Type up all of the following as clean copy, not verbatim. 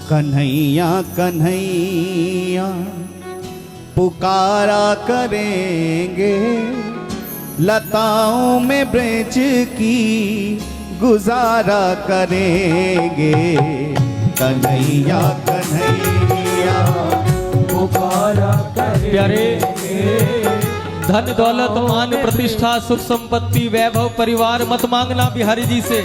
कन्हैया कन्हैया पुकारा करेंगे, लताओं में ब्रज की गुजारा करेंगे। कन्हैया कन्हैया पुकारा करेंगे। प्यारे, धन दौलत मान प्रतिष्ठा सुख संपत्ति वैभव परिवार मत मांगना बिहारी जी से।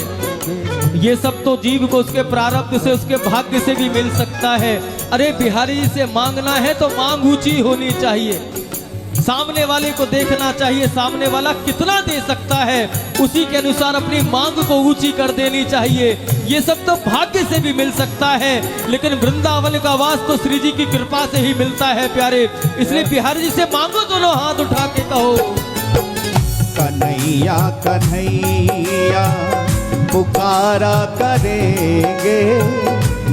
ये सब तो जीव को उसके प्रारब्ध से उसके भाग्य से भी मिल सकता है। अरे बिहारी जी से मांगना है तो मांग ऊंची होनी चाहिए, सामने वाले को देखना चाहिए सामने वाला कितना दे सकता है, उसी के अनुसार अपनी मांग को ऊंची कर देनी चाहिए। ये सब तो भाग्य से भी मिल सकता है, लेकिन वृंदावन का वास तो श्री जी की कृपा से ही मिलता है प्यारे। इसलिए बिहारी जी से मांगो, दोनों हाथ उठा के कहो कन्हैया कन्हैया पुकारा करेंगे,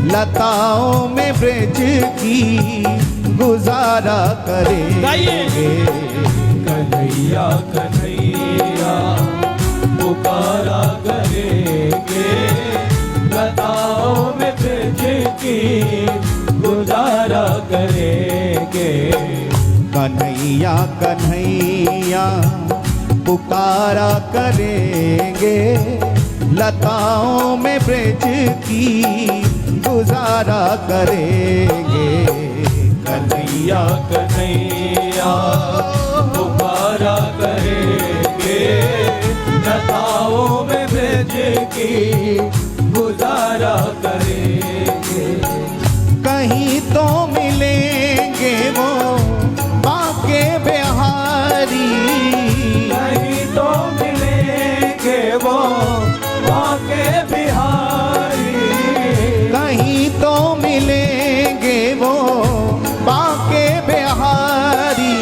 लताओं में ब्रज की गुजारा करेंगे। कन्हैया कन्हैया पुकारा करेंगे, लताओं में ब्रज की गुजारा करेंगे। कन्हैया कन्हैया पुकारा करेंगे, लताओं में ब्रज की गुजारा करेंगे। कन्हैया कन्हैया पुकारा करेंगे, लताओं में ब्रज की गुजारा करेंगे। कहीं तो मिलेंगे वो बाके बिहारी, कहीं तो मिलेंगे वो बाके बिहारी, कहीं तो मिलेंगे वो बाके बिहारी,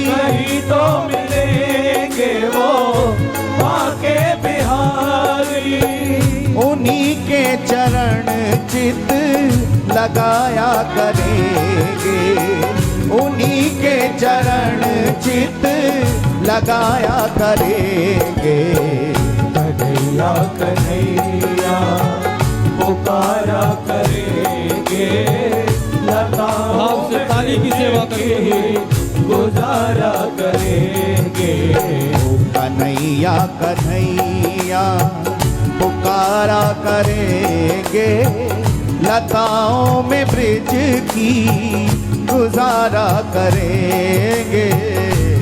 कहीं तो मिलेंगे वो बाके बिहारी। उन्हीं के चरण चित लगाया करेंगे, उन्हीं के चरण चित लगाया करेंगे। कन्हैया कन्हैया पुकारा करेंगे, लताओं से ताली की सेवा की गुजारा करेंगे। कन्हैया कन्हैया पुकारा करेंगे, लताओं में ब्रज की गुजारा करेंगे।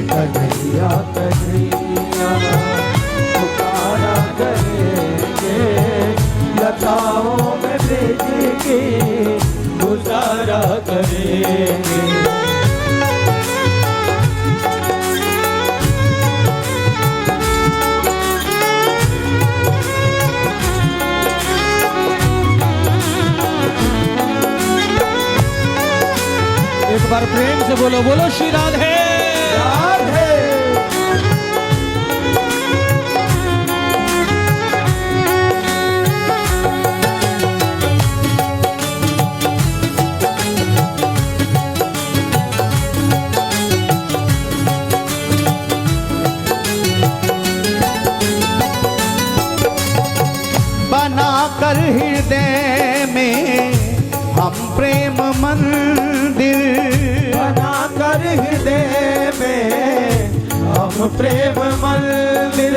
कन्हैया कन्हैया पुकारा करेंगे, लताओं में ब्रज की गुजारा करेंगे। एक बार प्रेम से बोलो, बोलो श्री राधे राधे। बनाकर हृदय में हम प्रेम मंदिर, बनाकर हृदय में हम प्रेम मंदिर,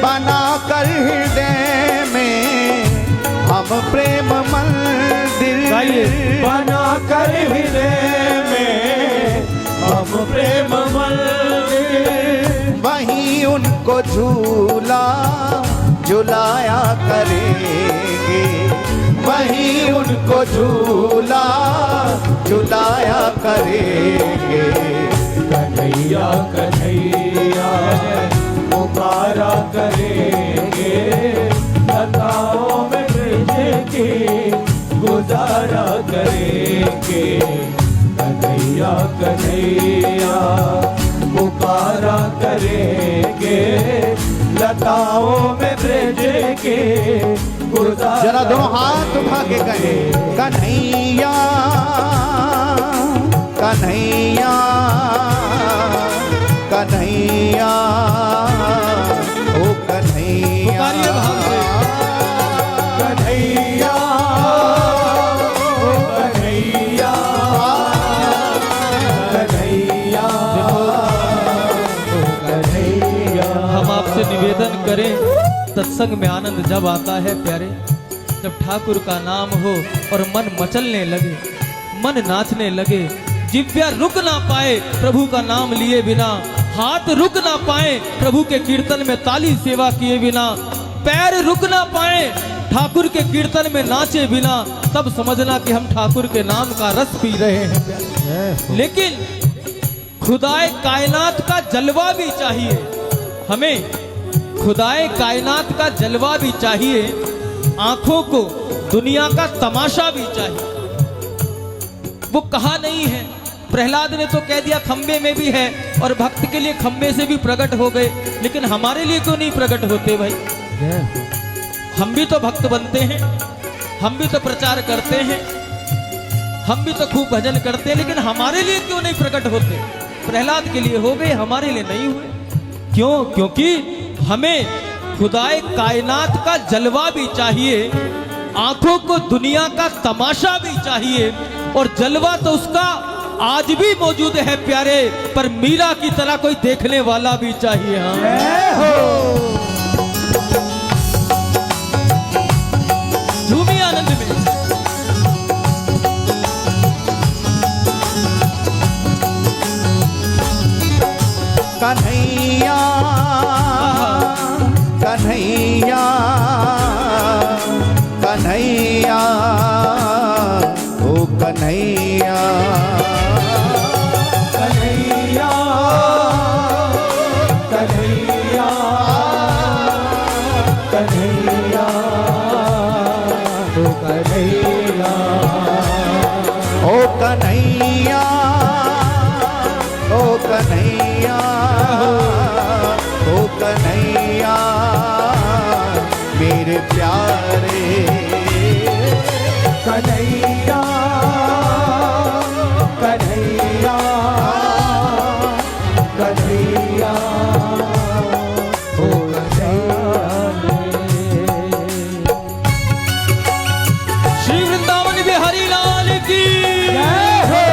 बनाकर हृदय में हम प्रेम मंदिर, बनाकर हृदय में हम प्रेम मंदिर। वहीं उनको झूला झुलाया करेंगे, वहीं उनको झूला झुलाया करेंगे। कन्हैया कन्हैया पुकारा करेंगे, लताओं में ब्रज की गुजारा करेंगे। कन्हैया कन्हैया पुकारा करेंगे, लताओं में ब्रज के गुजारा। जरा दोनों हाथ उठा के कहे कन्हैया कन्हैया कन्हैया ओ कन्हैया। पुकारिए भाव से। कन्हैया करें। सत्संग में आनंद जब आता है प्यारे, जब ठाकुर का नाम हो और मन मचलने लगे, मन नाचने लगे, जिव्या रुक ना पाए प्रभु का नाम लिए बिना, हाथ रुक ना पाए प्रभु के कीर्तन में ताली सेवा किए बिना, पैर रुक ना पाए ठाकुर के कीर्तन में नाचे बिना, तब समझना कि हम ठाकुर के नाम का रस पी रहे हैं। लेकिन खुदाए कायनात का जलवा भी चाहिए हमें, खुदाए कायनात का जलवा भी चाहिए, आंखों को दुनिया का तमाशा भी चाहिए। वो कहा नहीं है, प्रहलाद ने तो कह दिया खंबे में भी है और भक्त के लिए खंबे से भी प्रकट हो गए, लेकिन हमारे लिए क्यों नहीं प्रकट होते भाई? हम भी तो भक्त बनते हैं, हम भी तो प्रचार करते हैं, हम भी तो खूब भजन करते हैं, लेकिन हमारे लिए क्यों नहीं प्रकट होते? प्रहलाद के लिए हो गए, हमारे लिए नहीं हुए। क्यों? क्योंकि हमें खुदाए कायनात का जलवा भी चाहिए, आंखों को दुनिया का तमाशा भी चाहिए, और जलवा तो उसका आज भी मौजूद है प्यारे, पर मीरा की तरह कोई देखने वाला भी चाहिए। हाँ झूमी आनंद में। कन्हैया कन्हैया कन्हैया ओ कन्हैया कन्हैया कन्हैया कन्हैया ओ कन्हैया ओ कन्हैया ओ कन्हैया ओ कन्हैया मेरे प्यारे कन्हैया कन्हैया कन्हैया ओ श्री वृंदावन बिहारी लाल की जय हो।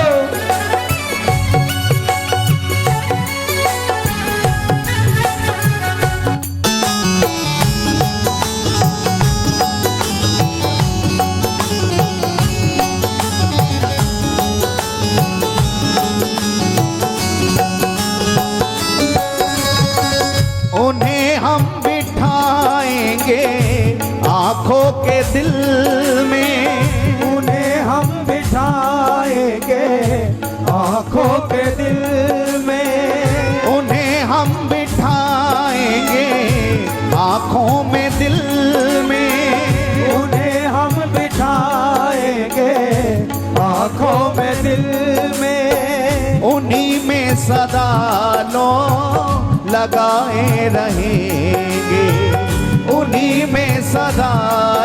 उन्हें हम बिठाएंगे आंखों के दिल में, उन्हें हम बिठाएंगे आंखों के दिल में, उन्हें हम बिठाएंगे आंखों में दिल में, उन्हें हम बिठाएंगे आंखों में दिल में, उन्हीं में सदा लो लगाए रहेंगे, उन्हीं में सदा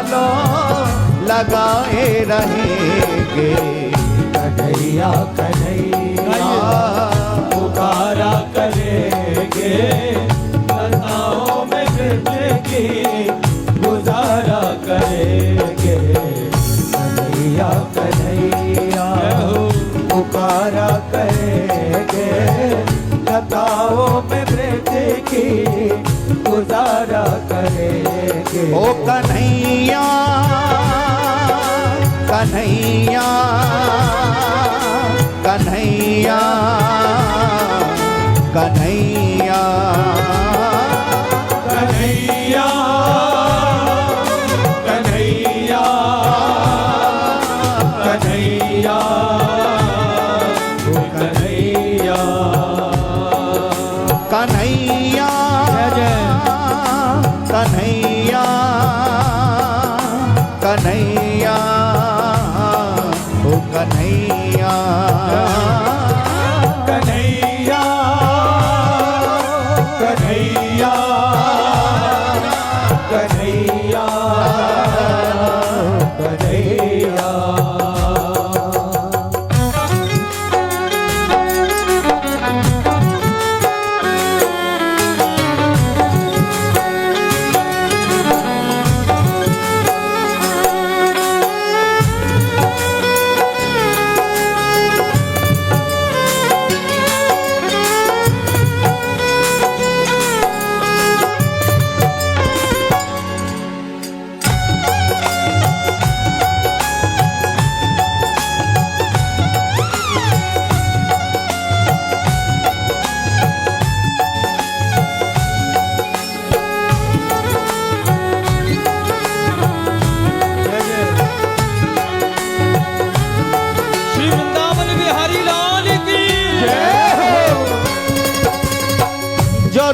लो लगाए रहेंगे। कन्हैया कन्हैया पुकारा करेंगे, लताओं में जिंदगी गुजारा करेंगे। कन्हैया कन्हैया पुकारा करेंगे, लताओं में जिंदगी गुजारा करेंगे। ओ कन्हैया कन्हैया कन्हैया कन्हैया कन्हैया कन्हैया कन्हैया ओ कन्हैया कन्हैया कन्हैया कन्हैया ओ कन्हैया कन्हैया कन्हैया कन्हैया कन्हैया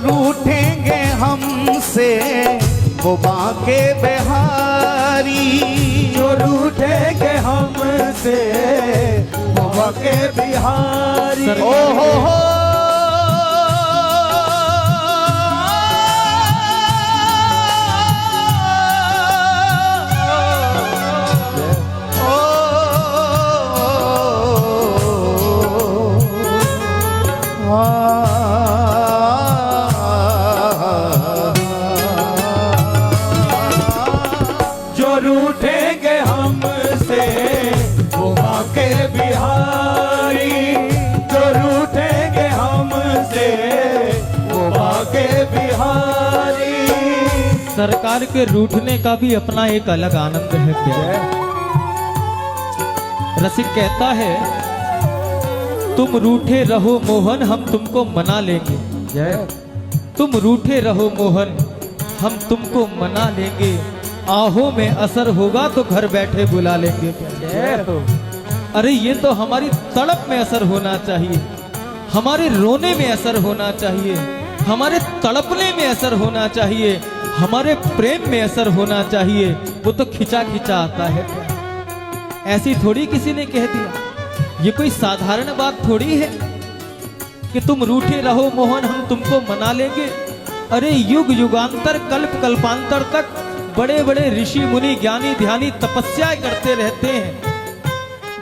रूठेंगे हमसे वो बांके बिहारी, जो रूठेंगे हमसे वो बांके बिहारी। ओ हो जो रूठेंगे हमसे वो बांके बिहारी, जो रूठेंगे हमसे वो बांके बिहारी। सरकार के रूठने का भी अपना एक अलग आनंद है प्यारे। रसिक कहता है तुम रूठे रहो मोहन हम तुमको मना लेंगे, तुम रूठे रहो मोहन हम तुमको मना लेंगे, आहों में असर होगा तो घर बैठे बुला लेंगे। अरे ये तो हमारी तड़प में असर होना चाहिए, हमारे रोने में असर होना चाहिए, हमारे तड़पने में असर होना चाहिए, हमारे प्रेम में असर होना चाहिए। वो तो खिंचा खिंचा आता है। ऐसी थोड़ी किसी ने कह दिया, ये कोई साधारण बात थोड़ी है कि तुम रूठे रहो मोहन हम तुमको मना लेंगे। अरे युग युगांतर कल्प कल्पांतर तक बड़े बड़े ऋषि मुनि ज्ञानी ध्यानी तपस्या करते रहते हैं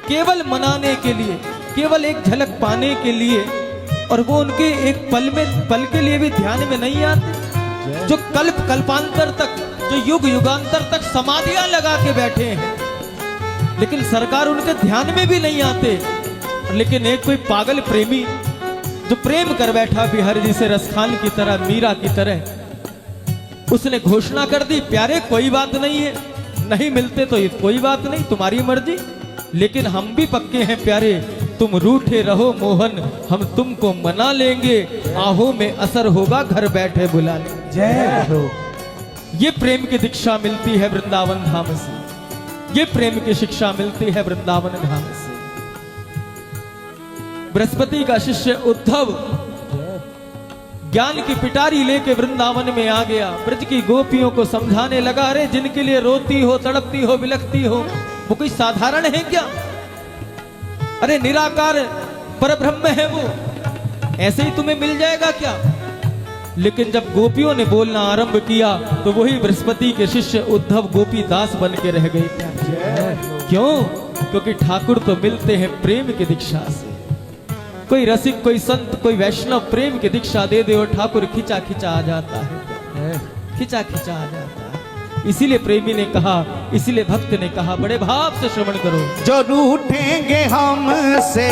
केवल मनाने के लिए, केवल एक झलक पाने के लिए, और वो उनके एक पल के लिए भी ध्यान में नहीं आते। जो कल्प कल्पांतर तक, जो युग युगांतर तक समाधियां लगा के बैठे हैं, लेकिन सरकार उनके ध्यान में भी नहीं आते। लेकिन एक कोई पागल प्रेमी जो प्रेम कर बैठा बिहारी जी से रसखान की तरह, मीरा की तरह, उसने घोषणा कर दी प्यारे कोई बात नहीं है, नहीं मिलते तो ये कोई बात नहीं, तुम्हारी मर्जी, लेकिन हम भी पक्के हैं प्यारे, तुम रूठे रहो मोहन हम तुमको मना लेंगे, आहों में असर होगा घर बैठे बुला लेंगे। जय हो। ये प्रेम की दीक्षा मिलती है वृंदावन धाम से, ये प्रेम की शिक्षा मिलती है वृंदावन धाम से। बृहस्पति का शिष्य उद्धव ज्ञान की पिटारी लेके वृंदावन में आ गया, ब्रज की गोपियों को समझाने लगा, अरे जिनके लिए रोती हो, तड़पती हो, बिलखती हो, वो कोई साधारण है क्या? अरे निराकार परब्रह्म है वो, ऐसे ही तुम्हें मिल जाएगा क्या? लेकिन जब गोपियों ने बोलना आरंभ किया तो वही बृहस्पति के शिष्य उद्धव गोपी दास बन के रह गए। क्यों? क्योंकि ठाकुर तो मिलते हैं प्रेम की दीक्षा से। कोई रसिक, कोई संत, कोई वैष्णव प्रेम की दीक्षा दे दे और ठाकुर खिंचा खिंचा आ जाता है, खिंचा खिंचा आ जाता है। इसीलिए प्रेमी ने कहा, इसीलिए भक्त ने कहा, बड़े भाव से श्रवण करो। जो रूठेंगे हमसे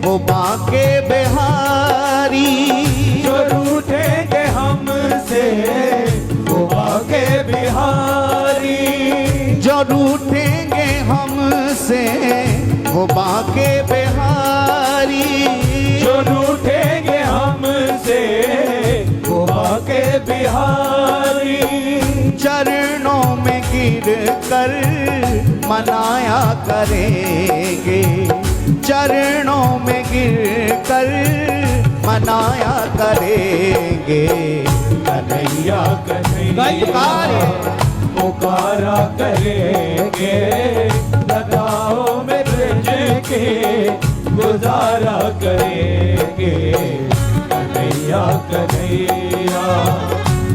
वो बांके बिहारी, जो रूठेंगे हमसे वो बांके बिहारी, जो रूठेंगे हमसे वो बांके बिहारी, जो रूठेंगे हमसे वो बांके बिहारी। चरणों में गिर कर मनाया करेंगे, चरणों में गिर कर मनाया करेंगे। कन्हैया कन्हैया पुकारा करेंगे, लताओं में ब्रज के गुजारा करेंगे। कन्हैया कन्हैया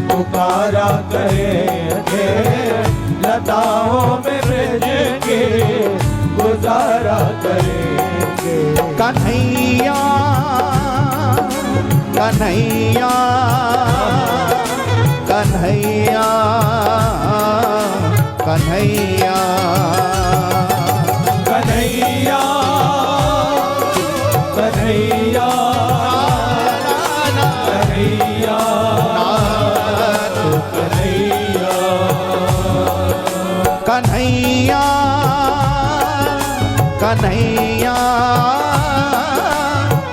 पुकारा करेंगे, लताओं में ब्रज के गुजारा करेंगे। कन्हैया कन्हैया कन्हैया कन्हैया कन्हैया कन्हैया कन्हैया कन्हैया कन्हैया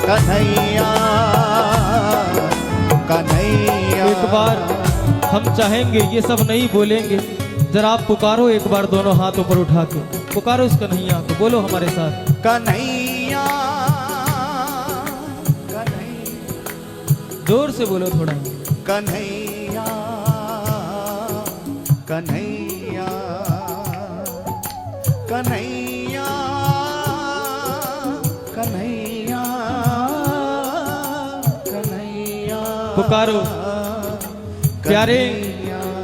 कन्हैया कन्हैया। एक बार हम चाहेंगे ये सब नहीं बोलेंगे, जरा आप पुकारो एक बार दोनों हाथ ऊपर उठा के, पुकारो उस कन्हैया को, बोलो हमारे साथ। कन्हैया जोर से बोलो थोड़ा। कन्हैया कन्हैया कन्हैया कन्हैया कन्हैया पुकारो प्यारे,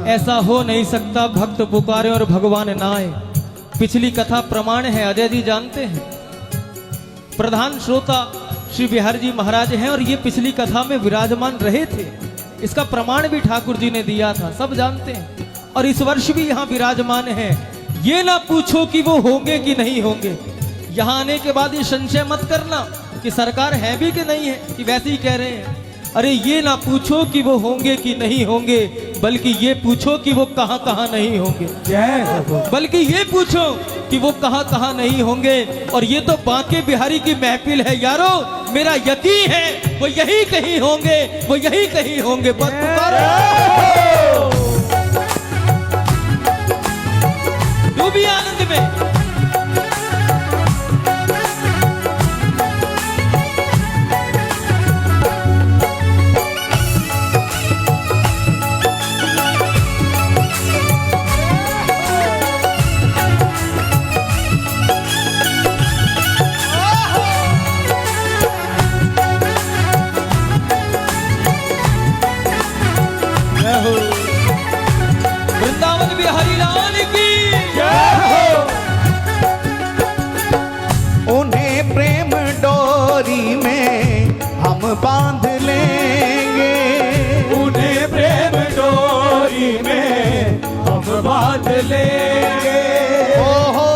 ऐसा हो नहीं सकता भक्त पुकारे और भगवान ना आए। पिछली कथा प्रमाण है, अजय जी जानते हैं। प्रधान श्रोता श्री बिहारी जी महाराज हैं और ये पिछली कथा में विराजमान रहे थे। इसका प्रमाण भी ठाकुर जी ने दिया था, सब जानते हैं। और इस वर्ष भी यहाँ विराजमान है। ये ना पूछो कि वो होंगे कि नहीं होंगे। यहाँ आने के बाद ये संशय मत करना कि सरकार है भी कि नहीं है, कि वैसे ही कह रहे हैं। अरे ये ना पूछो कि वो होंगे कि नहीं होंगे, बल्कि ये पूछो कि वो कहाँ कहाँ नहीं होंगे। बल्कि ये पूछो कि वो कहाँ कहाँ नहीं होंगे। और ये तो बांके बिहारी की महफिल है यारो, मेरा यकीन है वो यही कहीं होंगे, वो यही कहीं होंगे। डूबी आनंद में। वृंदावन बिहारी लाल की जय हो। उन्हें प्रेम डोरी में हम बांध लेंगे, उन्हें प्रेम डोरी में हम बांध लेंगे। ओहो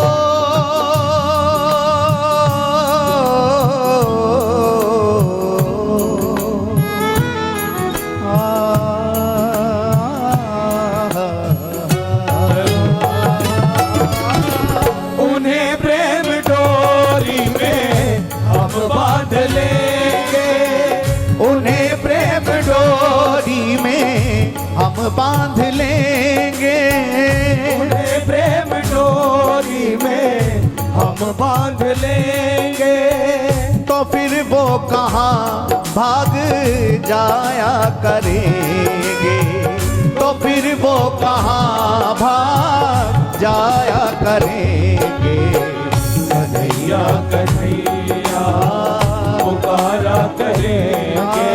उन्हें प्रेम डोरी में हम बांध लेंगे, उन्हें प्रेम डोरी में हम बांध लेंगे, उन्हें प्रेम डोरी में हम बांध लेंगे। तो फिर वो कहाँ भाग जाया करेंगे, तो फिर वो कहाँ भाग जाया करेंगे। कन्हैया कन्हैया पुकारा करेंगे,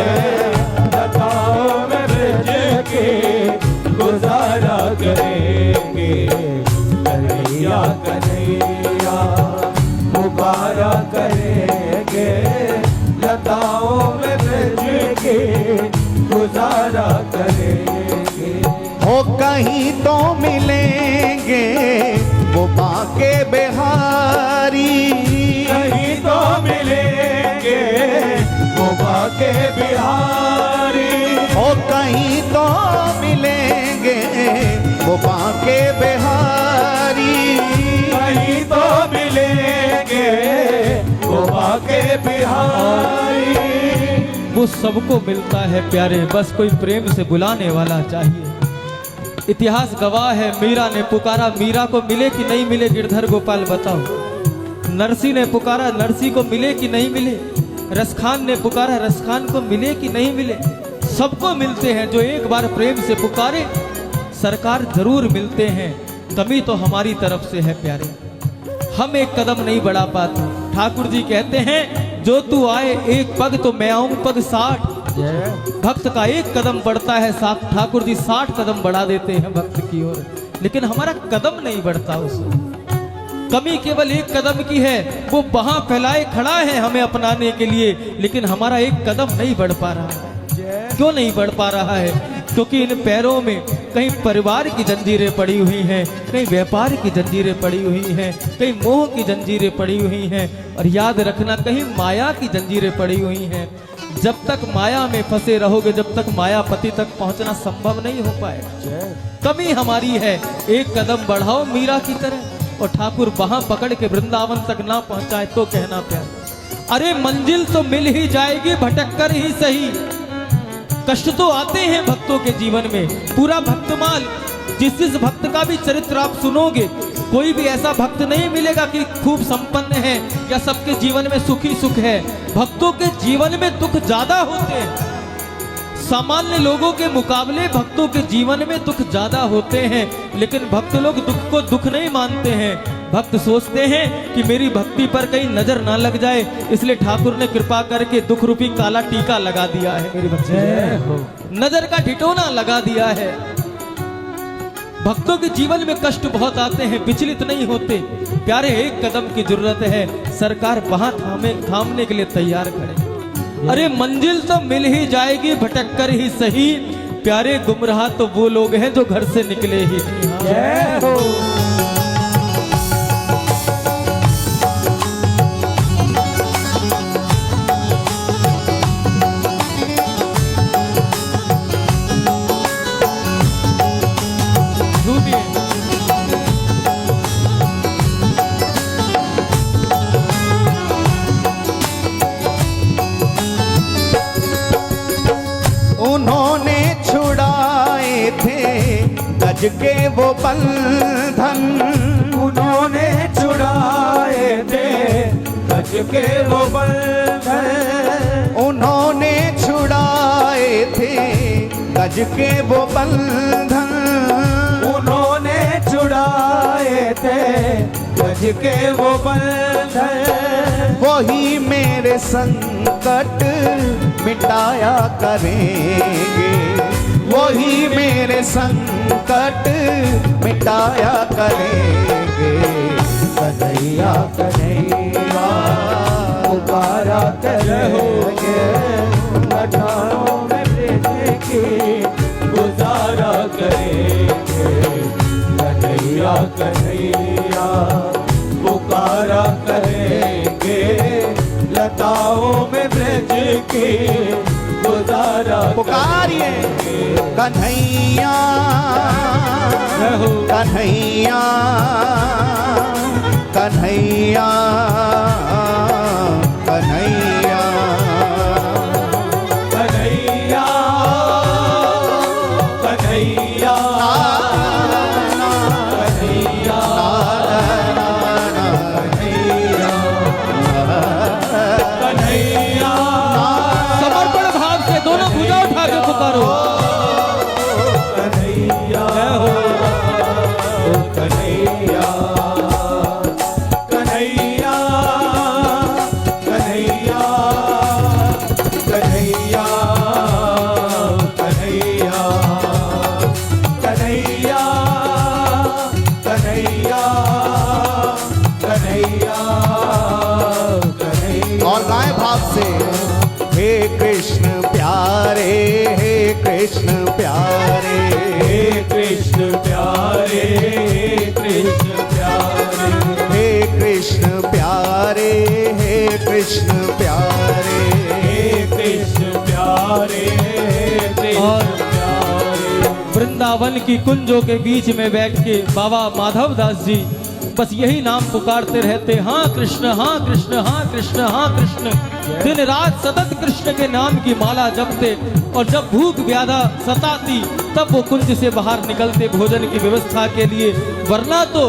लताओं में रज के गुजारा करेंगे। कन्हैया कन्हैया पुकारा करेंगे, लताओं में रज के गुजारा करेंगे। हो कहीं तो मिलेंगे वो बांके बिहारी, कहीं तो मिलेंगे वो बांके बिहारी। हो कहीं तो मिलेंगे वो बांके बिहारी, कहीं तो मिलेंगे वो बांके बिहारी। वो सबको मिलता है प्यारे, बस कोई प्रेम से बुलाने वाला चाहिए। इतिहास गवाह है, मीरा ने पुकारा, मीरा को मिले कि नहीं मिले गिरधर गोपाल बताओ। नरसी ने पुकारा, नरसी को मिले कि नहीं मिले। रसखान ने पुकारा, रसखान को मिले कि नहीं मिले। सबको मिलते हैं, जो एक बार प्रेम से पुकारे सरकार जरूर मिलते हैं। कमी तो हमारी तरफ से है प्यारे, हम एक कदम नहीं बढ़ा पाते। ठाकुर जी कहते हैं जो तू आए एक पग तो मैं आऊं पग 60। भक्त का एक कदम बढ़ता है, साथ ठाकुर जी 60 कदम बढ़ा देते हैं भक्त की ओर, लेकिन हमारा कदम नहीं बढ़ता उसमें। कमी केवल एक कदम की है, वो बाहां फैलाए खड़ा है हमें अपनाने के लिए, लेकिन हमारा एक कदम नहीं बढ़ पा रहा है। क्यों नहीं बढ़ पा रहा है? क्योंकि इन पैरों में कहीं परिवार की जंजीरें पड़ी हुई हैं, कहीं व्यापार की जंजीरें पड़ी हुई हैं, कहीं मोह की जंजीरें पड़ी हुई हैं, और याद रखना कहीं माया की जंजीरें पड़ी हुई हैं। जब तक माया में फंसे रहोगे, जब तक मायापति तक पहुंचना संभव नहीं हो पाएगा। कमी हमारी है, एक कदम बढ़ाओ मीरा की तरह, और ठाकुर वहां पकड़ के वृंदावन तक ना पहुंचाए तो कहना प्यार। अरे मंजिल तो मिल ही जाएगी, भटक कर ही सही। कष्ट तो आते हैं भक्तों के जीवन में, पूरा भक्तमाल। जिस भक्त का भी चरित्र आप सुनोगे, कोई भी ऐसा भक्त नहीं मिलेगा कि खूब संपन्न है या सबके जीवन में सुखी सुख है। भक्तों के जीवन में दुख ज्यादा होते हैं। सामान्य लोगों के मुकाबले भक्तों के जीवन में दुख ज्यादा होते हैं, लेकिन भक्त लोग दुख को दुख नहीं मानते हैं। भक्त सोचते हैं कि मेरी भक्ति पर कहीं नजर ना लग जाए, इसलिए ठाकुर ने कृपा करके दुख रूपी काला टीका लगा दिया है। मेरी भक्ति नजर का ठिठोना लगा दिया है। भक्तों के जीवन में कष्ट बहुत आते हैं, विचलित नहीं होते। प्यारे, एक कदम की जरूरत है, सरकार वहां थामने के लिए तैयार खड़े। अरे मंजिल तो मिल ही जाएगी, भटक कर ही सही। प्यारे, गुमराह तो वो लोग हैं जो घर से निकले ही नहीं। जय हो। उन्होंने छुड़ाए थे गज के वो बंधन, उन्होंने छुड़ाए थे गज के वो बंधन, उन्होंने छुड़ाए थे गज के वो बंधन, उन्होंने छुड़ाए थे गज के वो बंधन। वही मेरे संकट मिटाया करेंगे, वही मेरे संकट मिटाया करेंगे। कन्हैया कन्हैया पुकारा करेंगे, कठारों में ब्रज की गुजारा करेंगे। कन्हैया कन्हैया पुकारा करेंगे, लताओं में ब्रज की गुजारा। पुकारिए कन्हैया कन्हैया कन्हैया कन्हैया कन्हैया कन्हैया कन्हैया। समर्पण भाव से दोनों भुजा उठा के पुकारो। कन्हैया कन्हैया कन्हैया कन्हैया कन्हैया कन्हैया कन्हैया कन्हैया कन्हैया कन्हैया। और गाय भाव से हे कृष्ण प्यारे, हे कृष्ण प्यारे, हे कृष्ण प्यारे, हे कृष्ण प्यारे, हे कृष्ण प्यारे, हे कृष्ण प्यारे, हे कृष्ण प्यारे, हे कृष्ण प्यारे। वृंदावन की कुंजों के बीच में बैठ के बाबा माधव दास जी बस यही नाम पुकारते रहते, हाँ कृष्ण, हाँ कृष्ण, हाँ कृष्ण, हाँ कृष्ण। दिन रात सतत कृष्ण के नाम की माला जपते, और जब भूख व्याधा सताती तब वो कुंज से बाहर निकलते भोजन की व्यवस्था के लिए। वरना तो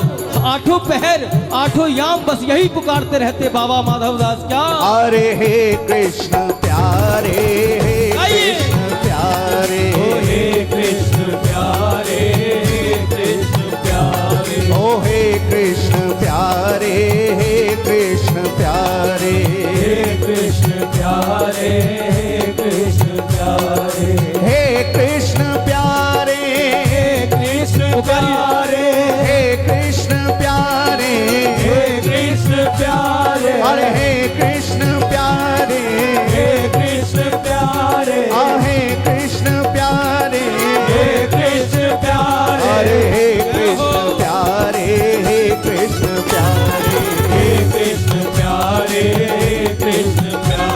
आठों पहर आठों याम बस यही पुकारते रहते बाबा माधव दास। क्या अरे हे कृष्ण प्यारे, हे कृष्ण प्यारे, हे कृष्ण प्यारे, हे कृष्ण प्यारे, ओ हे कृष्ण प्यारे, हे कृष्ण प्यारे, हे कृष्ण प्यारे, हे कृष्ण प्यारे, हे कृष्ण प्यारे, हे कृष्ण प्यारे, हे कृष्ण प्यारे, हे कृष्ण प्यारे, अरे हे कृष्ण प्यारे, हे कृष्ण प्यारे, हे कृष्ण प्यारे, हे कृष्ण प्यारे, अरे हे कृष्ण प्यारे, हे कृष्ण प्यारे, हे कृष्ण प्यारे, हे कृष्ण प्यारे,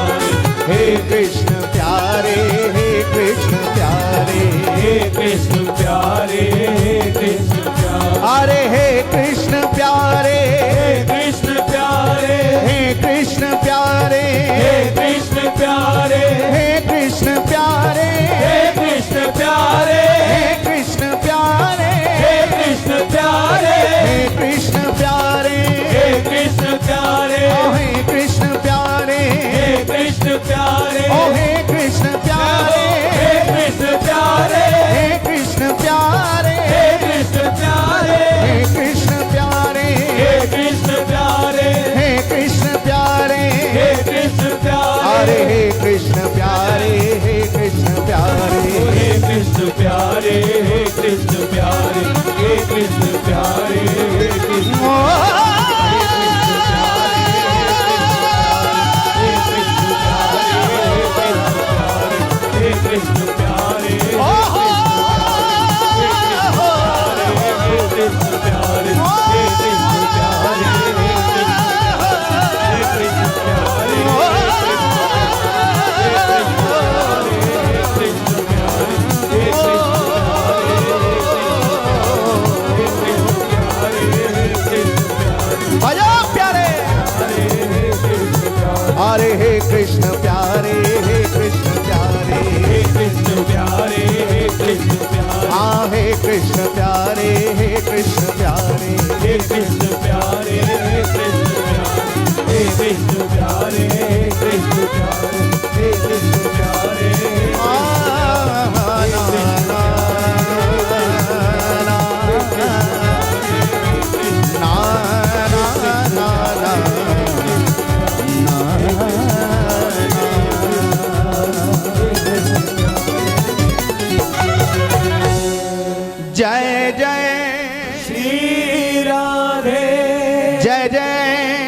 हे कृष्ण प्यारे, हे कृष्ण प्यारे, हे कृष्ण प्यारे, हे कृष्ण प्यारे, अरे हे कृष्ण प्यारे, हे कृष्ण प्यारे, प्यारे हे कृष्ण प्यारे हे कृष्ण प्यारे हे कृष्ण प्यारे हे कृष्ण प्यारे हाँ हे कृष्ण प्यारे हे कृष्ण प्यारे हे कृष्ण प्यारे हे कृष्ण प्यारे हे कृष्ण प्यारे हे कृष्ण प्यारे हे कृष्ण प्यारे जय जय श्री राधे जय जय